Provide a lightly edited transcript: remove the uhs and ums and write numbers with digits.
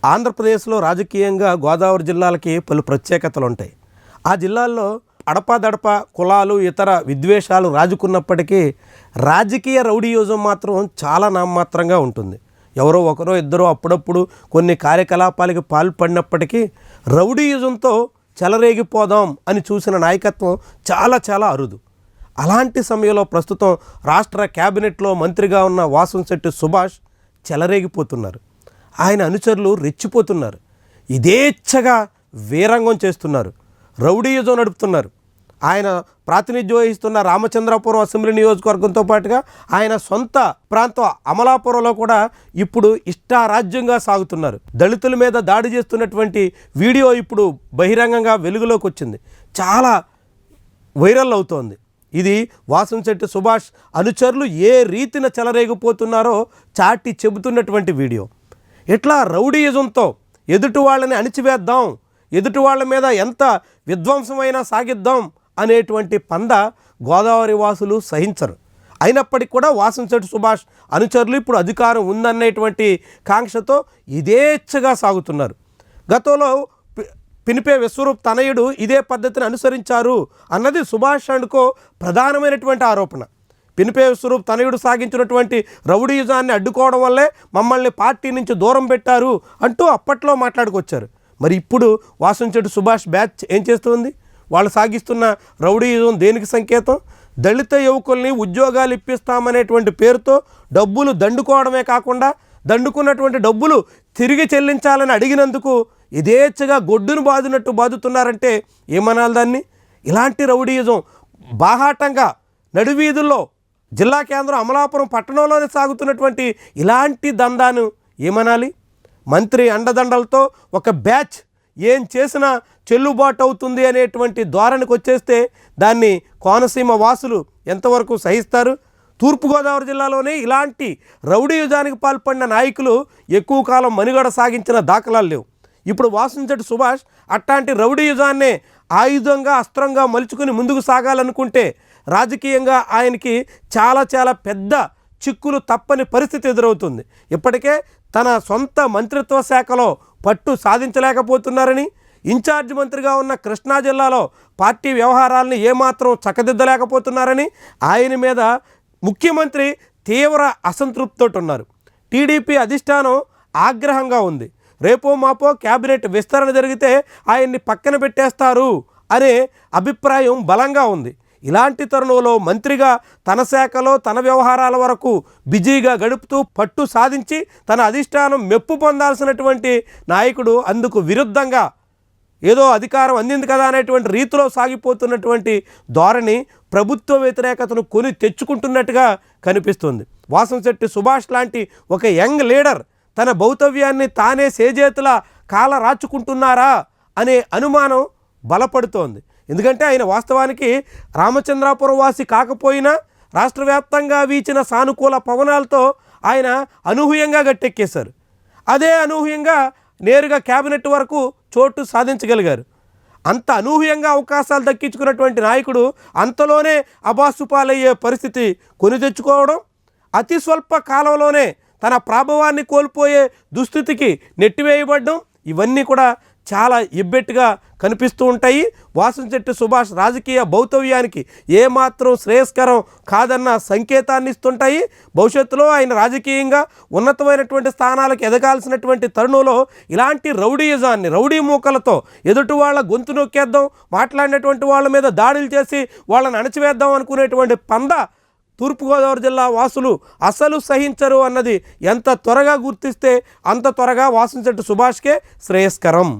ఆంధ్రప్రదేశ్లో రాజకీయంగా గోదావరి జిల్లాలకి పలు ప్రత్యేకతలు ఉంటాయి. ఆ జిల్లాల్లో అడపాదడప కులాలు ఇతర విద్వేషాలు రాజుకున్నప్పటికీ రాజకీయ రౌడీయిజం మాత్రం చాలా నామమాత్రంగా ఉంటుంది. ఎవరో ఒకరో ఇద్దరో అప్పుడప్పుడు కొన్ని కార్యకలాపాలకి పాల్పడినప్పటికీ రౌడీయిజంతో చెలరేగిపోదాం అని చూసిన నాయకత్వం చాలా చాలా అరుదు. అలాంటి సమయంలో ప్రస్తుతం రాష్ట్ర క్యాబినెట్లో మంత్రిగా ఉన్న వాసంశెట్టి సుభాష్ చెలరేగిపోతున్నారు. ఆయన అనుచరులు రెచ్చిపోతున్నారు. ఇదేచ్ఛగా వీరంగం చేస్తున్నారు, రౌడీయిజం నడుపుతున్నారు. ఆయన ప్రాతినిధ్యం వహిస్తున్న రామచంద్రాపురం అసెంబ్లీ నియోజకవర్గంతో పాటుగా ఆయన సొంత ప్రాంతం అమలాపురంలో కూడా ఇప్పుడు ఇష్టారాజ్యంగా సాగుతున్నారు. దళితుల మీద దాడి చేస్తున్నటువంటి వీడియో ఇప్పుడు బహిరంగంగా వెలుగులోకి వచ్చింది, చాలా వైరల్ అవుతోంది. ఇది వాసంశెట్టి సుభాష్ అనుచరులు ఏ రీతిన చెలరేగిపోతున్నారో చాటి చెబుతున్నటువంటి వీడియో. ఇట్లా రౌడీయిజంతో ఎదుటి వాళ్ళని అణిచివేద్దాం, ఎదుటి వాళ్ళ మీద ఎంత విధ్వంసమైనా సాగిద్దాం అనేటువంటి పంద గోదావరి వాసులు సహించరు. అయినప్పటికీ కూడా వాసంశెట్టి సుభాష్ అనుచరులు ఇప్పుడు అధికారం ఉందనేటువంటి కాంక్షతో ఇదేచ్ఛగా సాగుతున్నారు. గతంలో పినిపే విశ్వరూప్ తనయుడు ఇదే పద్ధతిని అనుసరించారు అన్నది సుభాష్ అండ్కో ప్రధానమైనటువంటి ఆరోపణ. పినిపే విశ్వరూప్ తనయుడు సాగించినటువంటి రౌడీయిజాన్ని అడ్డుకోవడం వల్లే మమ్మల్ని పార్టీ నుంచి దూరం పెట్టారు అంటూ అప్పట్లో మాట్లాడుకొచ్చారు. మరి ఇప్పుడు వాసంశెట్టి సుభాష్ బ్యాచ్ ఏం చేస్తుంది? వాళ్ళు సాగిస్తున్న రౌడీయిజం దేనికి సంకేతం? దళిత యువకుల్ని ఉద్యోగాలు ఇప్పిస్తామనేటువంటి పేరుతో డబ్బులు దండుకోవడమే కాకుండా దండుకున్నటువంటి డబ్బులు తిరిగి చెల్లించాలని అడిగినందుకు ఇదేచ్ఛగా గొడ్డును బాదునట్టు బాదుతున్నారంటే ఏమనాలి దాన్ని? ఇలాంటి రౌడీయిజం బాహాటంగా నడివీధుల్లో జిల్లా కేంద్రం అమలాపురం పట్టణంలోనే సాగుతున్నటువంటి ఇలాంటి దందాను ఏమనాలి? మంత్రి అండదండలతో ఒక బ్యాచ్ ఏం చేసినా చెల్లుబాటు అవుతుంది అనేటువంటి ధోరణికి వచ్చేస్తే దాన్ని కోనసీమ వాసులు ఎంతవరకు సహిస్తారు? తూర్పుగోదావరి జిల్లాలోనే ఇలాంటి రౌడీయుజానికి పాల్పడిన నాయకులు ఎక్కువ కాలం మనుగడ సాగించిన దాఖలాలు లేవు. ఇప్పుడు వాసంశెట్టి సుభాష్ అట్లాంటి రౌడీయుజాన్నే ఆయుధంగా అస్త్రంగా మలుచుకుని ముందుకు సాగాలనుకుంటే రాజకీయంగా ఆయనకి చాలా చాలా పెద్ద చిక్కులు తప్పని పరిస్థితి ఎదురవుతుంది. ఇప్పటికే తన సొంత మంత్రిత్వ శాఖలో పట్టు సాధించలేకపోతున్నారని, ఇన్ఛార్జ్ మంత్రిగా ఉన్న కృష్ణా జిల్లాలో పార్టీ వ్యవహారాలను ఏమాత్రం చక్కదిద్దలేకపోతున్నారని ఆయన మీద ముఖ్యమంత్రి తీవ్ర అసంతృప్తితో ఉన్నారు. టీడీపీ అధిష్టానం ఆగ్రహంగా ఉంది. రేపో మాపో క్యాబినెట్ విస్తరణ జరిగితే ఆయన్ని పక్కన పెట్టేస్తారు అనే అభిప్రాయం బలంగా ఉంది. ఇలాంటి తరుణంలో మంత్రిగా తన శాఖలో తన వ్యవహారాల వరకు బిజీగా గడుపుతూ పట్టు సాధించి తన అధిష్టానం మెప్పు పొందాల్సినటువంటి నాయకుడు అందుకు విరుద్ధంగా ఏదో అధికారం అందింది కదా అనేటువంటి రీతిలో సాగిపోతున్నటువంటి ధోరణి ప్రభుత్వ వ్యతిరేకతను కొని తెచ్చుకుంటున్నట్టుగా కనిపిస్తుంది. వాసంశెట్టి సుభాష్ లాంటి ఒక యంగ్ లీడర్ తన భౌతవ్యాన్ని తానే సేజేతులా కాల రాచుకుంటున్నారా అనే అనుమానం బలపడుతోంది. ఎందుకంటే ఆయన వాస్తవానికి రామచంద్రాపురం వాసి కాకపోయినా రాష్ట్ర వ్యాప్తంగా వీచిన సానుకూల పవనాలతో ఆయన అనూహ్యంగా గట్టెక్కేశారు. అదే అనూహ్యంగా నేరుగా క్యాబినెట్ వరకు చోటు సాధించగలిగారు. అంత అనూహ్యంగా అవకాశాలు దక్కించుకున్నటువంటి నాయకుడు అంతలోనే అబాసుపాలయ్యే పరిస్థితి కొని తెచ్చుకోవడం, అతి స్వల్ప కాలంలోనే తన ప్రాభవాన్ని కోల్పోయే దుస్థితికి నెట్టివేయబడడం, ఇవన్నీ కూడా చాలా ఇబ్బెట్టుగా కనిపిస్తూ ఉంటాయి. వాసంశెట్టి సుభాష్ రాజకీయ భౌతవ్యానికి ఏమాత్రం శ్రేయస్కరం కాదన్న సంకేతాన్ని ఇస్తుంటాయి. భవిష్యత్తులో ఆయన రాజకీయంగా ఉన్నతమైనటువంటి స్థానాలకు ఎదగాల్సినటువంటి తరుణంలో ఇలాంటి రౌడీయిజాన్ని రౌడీ మూకలతో ఎదుటి వాళ్ళ గొంతు నొక్కేద్దాం, మాట్లాడినటువంటి వాళ్ళ మీద దాడులు చేసి వాళ్ళని అణచివేద్దాం అనుకునేటువంటి పంద తూర్పుగోదావరి జిల్లా వాసులు అసలు సహించరు అన్నది ఎంత త్వరగా గుర్తిస్తే అంత త్వరగా వాసంశెట్టి సుభాష్కే శ్రేయస్కరం.